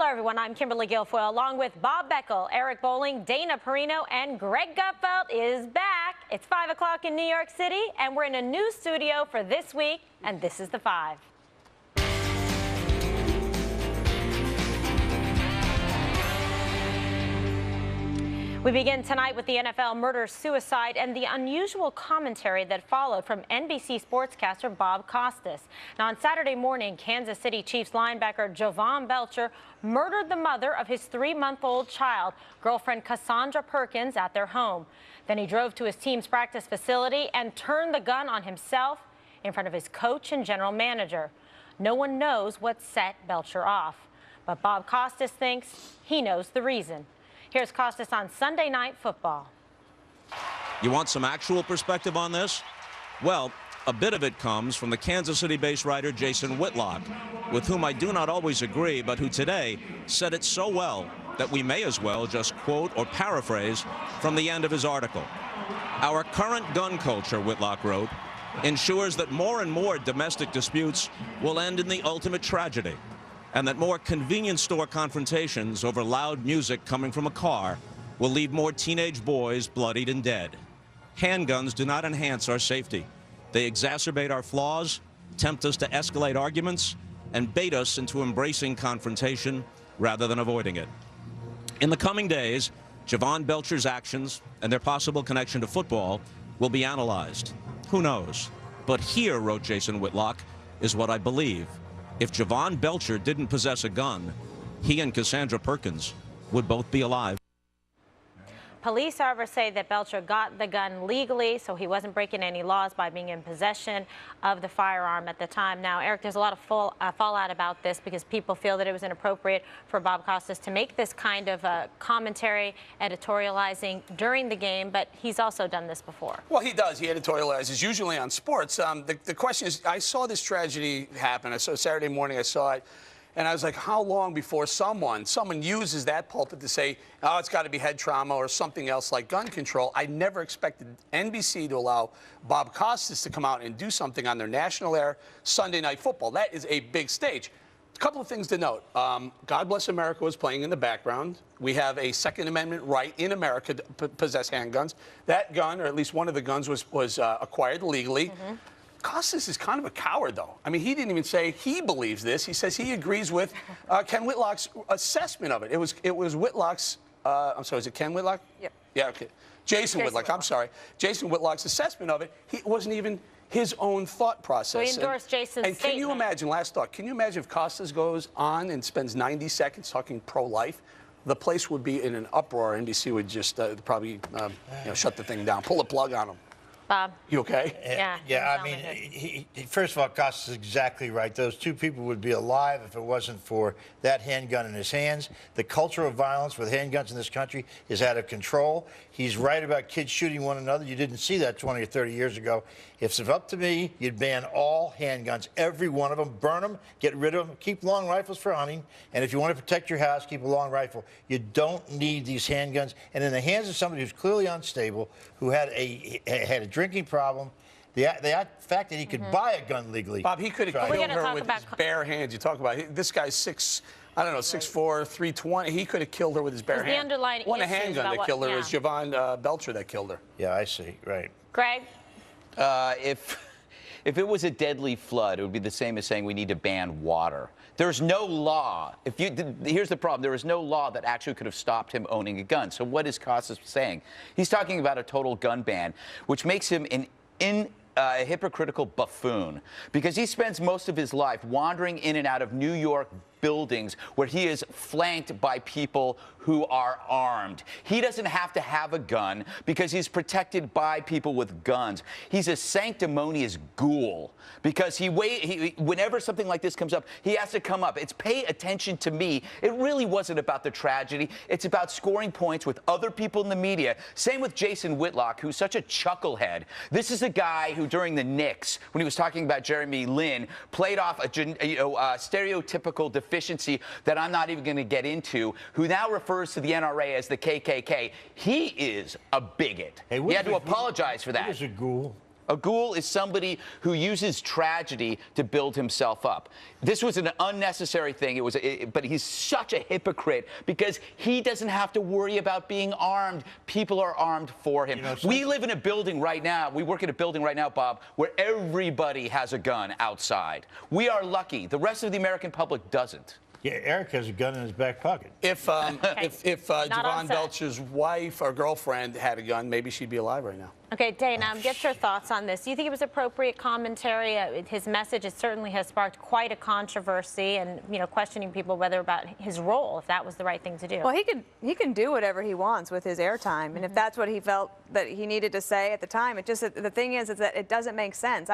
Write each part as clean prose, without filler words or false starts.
Hello, everyone. I'm Kimberly Guilfoyle, along with Bob Beckel, Eric Bowling, Dana Perino, and Greg Gutfeld is back. It's 5 o'clock in New York City, and we're in a new studio for this week, and this is The Five. We begin tonight with the NFL murder-suicide and the unusual commentary that followed from NBC sportscaster Bob Costas. Now, on Saturday morning, Kansas City Chiefs linebacker Javon Belcher murdered the mother of his 3-month-old child, girlfriend Cassandra Perkins, at their home. Then he drove to his team's practice facility and turned the gun on himself in front of his coach and general manager. No one knows what set Belcher off, but Bob Costas thinks he knows the reason. Here's Costas on Sunday Night Football. You want some actual perspective on this? Well, a bit of it comes from the Kansas City-based writer Jason Whitlock, with whom I do not always agree, but who today said it so well that we may as well just quote or paraphrase from the end of his article. Our current gun culture, Whitlock wrote, ensures that more and more domestic disputes will end in the ultimate tragedy, and that more convenience store confrontations over loud music coming from a car will leave more teenage boys bloodied and dead. Handguns do not enhance our safety. They exacerbate our flaws, tempt us to escalate arguments, and bait us into embracing confrontation rather than avoiding it. In the coming days, Javon Belcher's actions and their possible connection to football will be analyzed. Who knows? But here, wrote Jason Whitlock, is what I believe. If Javon Belcher didn't possess a gun, he and Cassandra Perkins would both be alive. Police, however, say that Belcher got the gun legally, so he wasn't breaking any laws by being in possession of the firearm at the time. Now, Eric, there's a lot of fallout about this because people feel that it was inappropriate for Bob Costas to make this kind of commentary, editorializing during the game, but he's also done this before. Well, he does. He editorializes, usually on sports. The question is, I saw this tragedy happen. I saw Saturday morning, I saw it. And I was like, how long before someone uses that pulpit to say, oh, it's got to be head trauma or something else like gun control? I never expected NBC to allow Bob Costas to come out and do something on their national air Sunday Night Football. That is a big stage. A couple of things to note. God Bless America was playing in the background. We have a Second Amendment right in America to possess handguns. That gun, or at least one of the guns, was acquired legally. Mm-hmm. Costas is kind of a coward, though. I mean, he didn't even say he believes this. He says he agrees with Ken Whitlock's assessment of it. It was Whitlock's. I'm sorry, is it Ken Whitlock? Yep. Yeah. Okay. Jason Whitlock. I'm sorry. Jason Whitlock's assessment of it. It wasn't even his own thought process. So he endorsed Jason's statement. And can you imagine? Last thought. Can you imagine if Costas goes on and spends 90 seconds talking pro-life? The place would be in an uproar. NBC would just probably shut the thing down, pull the plug on him. Bob. You okay? Yeah, I mean, first of all, Costas is exactly right. Those two people would be alive if it wasn't for that handgun in his hands. The culture of violence with handguns in this country is out of control. He's right about kids shooting one another. You didn't see that 20 or 30 years ago. If it's up to me, you'd ban all handguns, every one of them, burn them, get rid of them, keep long rifles for hunting, and if you want to protect your house, keep a long rifle. You don't need these handguns. And in the hands of somebody who's clearly unstable, who had a drinking problem, the fact that he could buy a gun legally. Bob, he could have killed her with his bare hands. You talk about this guy's 6'4", 320. He could have killed her with his bare hands. The underlying It wasn't a handgun that killed her. It was Javon Belcher that killed her. Yeah, I see. Right. Greg? If it was a deadly flood, it would be the same as saying we need to ban water. There's no law. Here's the problem. There is no law that actually could have stopped him owning a gun. So what is Costas saying? He's talking about a total gun ban, which makes him a hypocritical buffoon, because he spends most of his life wandering in and out of New York buildings where he is flanked by people who are armed. He doesn't have to have a gun because he's protected by people with guns. He's a sanctimonious ghoul because whenever something like this comes up, he has to come up. It's pay attention to me. It really wasn't about the tragedy. It's about scoring points with other people in the media. Same with Jason Whitlock, who's such a chucklehead. This is a guy who, during the Knicks, when he was talking about Jeremy Lin, played off a stereotypical deficiency that I'm not even going to get into, who now refers to the NRA as the KKK. He is a bigot. Hey, he had to apologize for that. What is a ghoul? A ghoul is somebody who uses tragedy to build himself up. This was an unnecessary thing. But he's such a hypocrite because he doesn't have to worry about being armed. People are armed for him. We live in a building right now. We work in a building right now, Bob, where everybody has a gun outside. We are lucky. The rest of the American public doesn't. Yeah, Eric has a gun in his back pocket. If Javon Belcher's wife or girlfriend had a gun, maybe she'd be alive right now. Okay, Dana, get your thoughts on this. Do you think it was appropriate commentary? His message certainly has sparked quite a controversy, and questioning people whether about his role, if that was the right thing to do. Well, he can do whatever he wants with his airtime, and if that's what he felt that he needed to say at the time, the thing is that it doesn't make sense.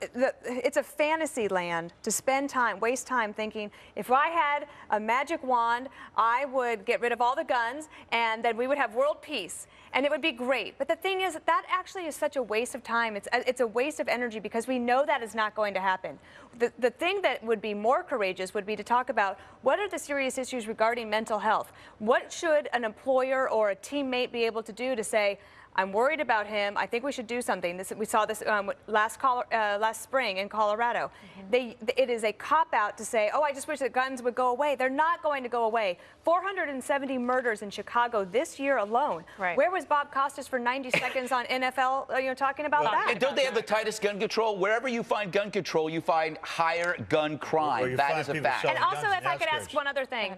It's a fantasy land to spend time, waste time thinking, if I had a magic wand, I would get rid of all the guns and then we would have world peace and it would be great. But the thing is that actually is such a waste of time. It's a waste of energy because we know that is not going to happen. The thing that would be more courageous would be to talk about what are the serious issues regarding mental health. What should an employer or a teammate be able to do to say, I'm worried about him. I think we should do something. We saw this last spring in Colorado. It is a cop-out to say, oh, I just wish the guns would go away. They're not going to go away. 470 murders in Chicago this year alone. Right. Where was Bob Costas for 90 seconds on NFL, talking about that? And don't they have the tightest gun control? Wherever you find gun control, you find higher gun crime. That is a fact. And also, if I could ask one other thing.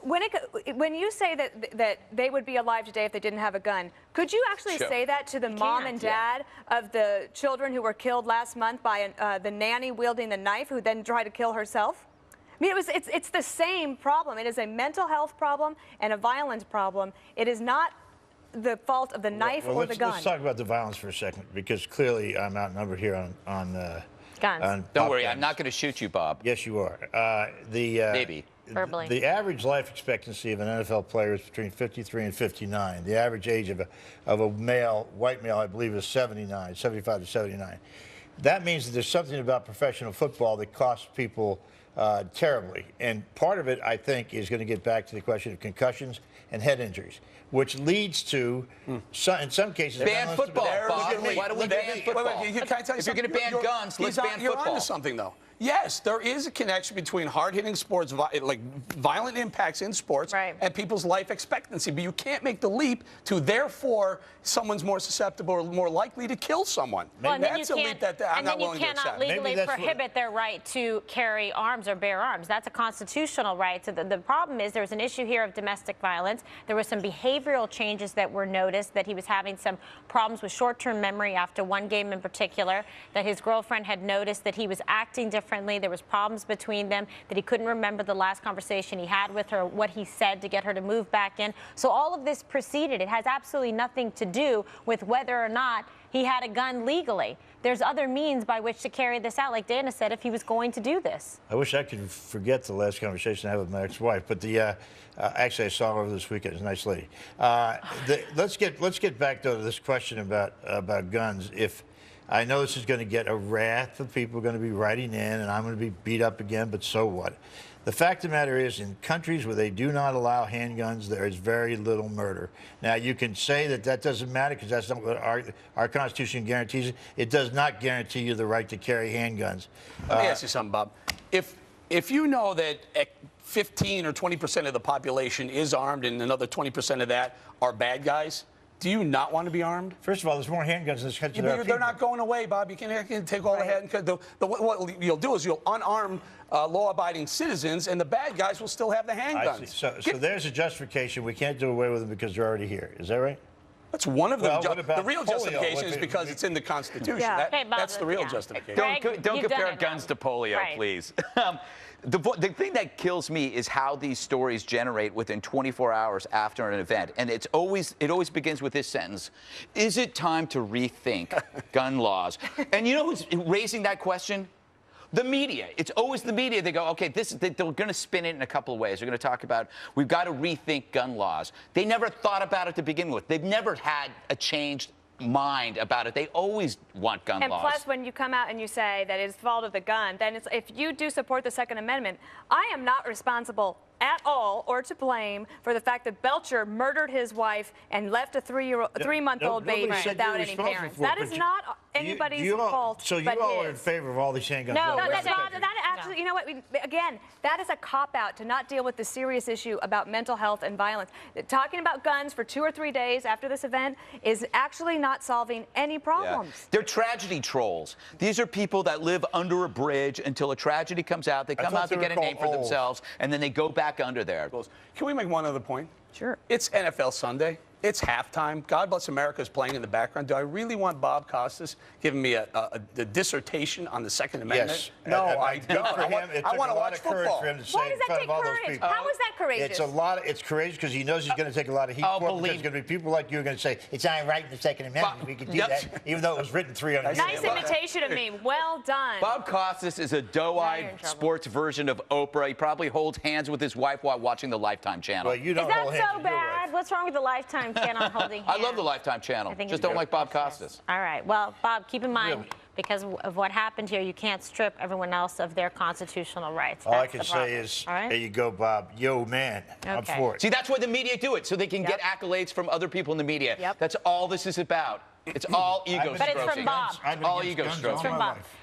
When you say that they would be alive today if they didn't have a gun, could you actually say that to the mom and dad of the children who were killed last month by the nanny wielding the knife who then tried to kill herself? I mean, it's the same problem. It is a mental health problem and a violence problem. It is not the fault of the knife or the gun. Let's talk about the violence for a second, because clearly I'm outnumbered here on guns. Don't worry, I'm not going to shoot you, Bob. Yes, you are. Maybe. Verbally. The average life expectancy of an NFL player is between 53 and 59. The average age of a male, white male, I believe, is 75 to 79. That means that there's something about professional football that costs people terribly. And part of it, I think, is going to get back to the question of concussions and head injuries, which leads to, in some cases, ban football, Bob. Why don't we ban football? Can I tell you if you're going to ban guns, let's ban football. You're onto something, though. Yes, there is a connection between hard-hitting sports, like violent impacts in sports, and people's life expectancy. But you can't make the leap to, therefore, someone's more susceptible or more likely to kill someone. Well, That's a leap that I'm not willing to accept. And then you cannot legally prohibit their right to carry arms or bear arms. That's a constitutional right. So the problem is there's an issue here of domestic violence. There were some behavioral changes that were noticed, that he was having some problems with short-term memory after one game in particular, that his girlfriend had noticed that he was acting differently. There was problems between them, that he couldn't remember the last conversation he had with her, what he said to get her to move back in. So all of this preceded. It has absolutely nothing to do with whether or not he had a gun legally. There's other means by which to carry this out, like Dana said, if he was going to do this. I wish I could forget the last conversation I had with my ex-wife, but actually I saw her over this weekend. It's a nice lady. Let's get back though to this question about guns. I know this is going to get a wrath of people going to be writing in, and I'm going to be beat up again, but so what? The fact of the matter is, in countries where they do not allow handguns, there is very little murder. Now, you can say that doesn't matter because that's not what our Constitution guarantees. It does not guarantee you the right to carry handguns. Let me ask you something, Bob. If you know that 15 or 20% of the population is armed and another 20% of that are bad guys, do you not want to be armed? First of all, there's more handguns in this country. They're not going away, Bob. You can take all the handguns. What you'll do is you'll unarm law-abiding citizens, and the bad guys will still have the handguns. So there's a justification. We can't do away with them because they're already here. Is that right? That's one of them. The real polio? justification is because it's in the Constitution. Yeah. That's the real justification. Don't compare guns to polio, please. The thing that kills me is how these stories generate within 24 hours after an event. And it always begins with this sentence: is it time to rethink gun laws? And you know who's raising that question? The media. It's always the media. They go, okay, they're going to spin it in a couple of ways. They're going to talk about, we've got to rethink gun laws. They never thought about it to begin with. They've never had a changed mind about it. They always want gun laws. And plus, when you come out and you say that it's the fault of the gun, then if you do support the Second Amendment, I am not responsible at all or to blame for the fact that Belcher murdered his wife and left a three-month-old baby Nobody said without you're any responsible parents. for it, That but is not anybody's fault. So you but all are in his. favor of all these handguns? No, all No, around that's the not. country. That actually, you know what? Again, that is a cop-out to not deal with the serious issue about mental health and violence. Talking about guns for 2 or 3 days after this event is actually not solving any problems. Yeah. They're tragedy trolls. These are people that live under a bridge until a tragedy comes out. They come out to get a name for themselves, and then they go back under there. Can we make one other point? Sure. It's NFL Sunday. It's halftime. God Bless America is playing in the background. Do I really want Bob Costas giving me a dissertation on the Second Amendment? Yes. No, I Good don't. for him. It I took want a to lot watch of courage football. for him to say Why does in that front take of all those courage? people. How is that courageous? It's courageous because he knows he's going to take a lot of heat for it, because there's going to be people like you are going to say, it's not right in the Second Amendment. We could do that, even though it was written 300 years Nice ago. imitation of me. Well done. Bob Costas is a Now you're in doe-eyed trouble. sports version of Oprah. He probably holds hands with his wife while watching the Lifetime channel. Well, you Is don't that hold hands so with your wife. bad? What's wrong with the Lifetime channel holding I hands? love the Lifetime channel. I think Just it's don't good. like Bob Costas. All right. Well, Bob, keep in mind, Really? because of what happened here, you can't strip everyone else of their constitutional rights. All I That's can the say problem. is, All right? there you go, Bob. Yo, man. I'm Okay. for it. See, that's why the media do it, so they can Yep. get accolades from other people in the media. Yep. That's all this is about. It's all ego But it's from stroking. Bob. I've been All against ego guns stroking. all From my Bob. life.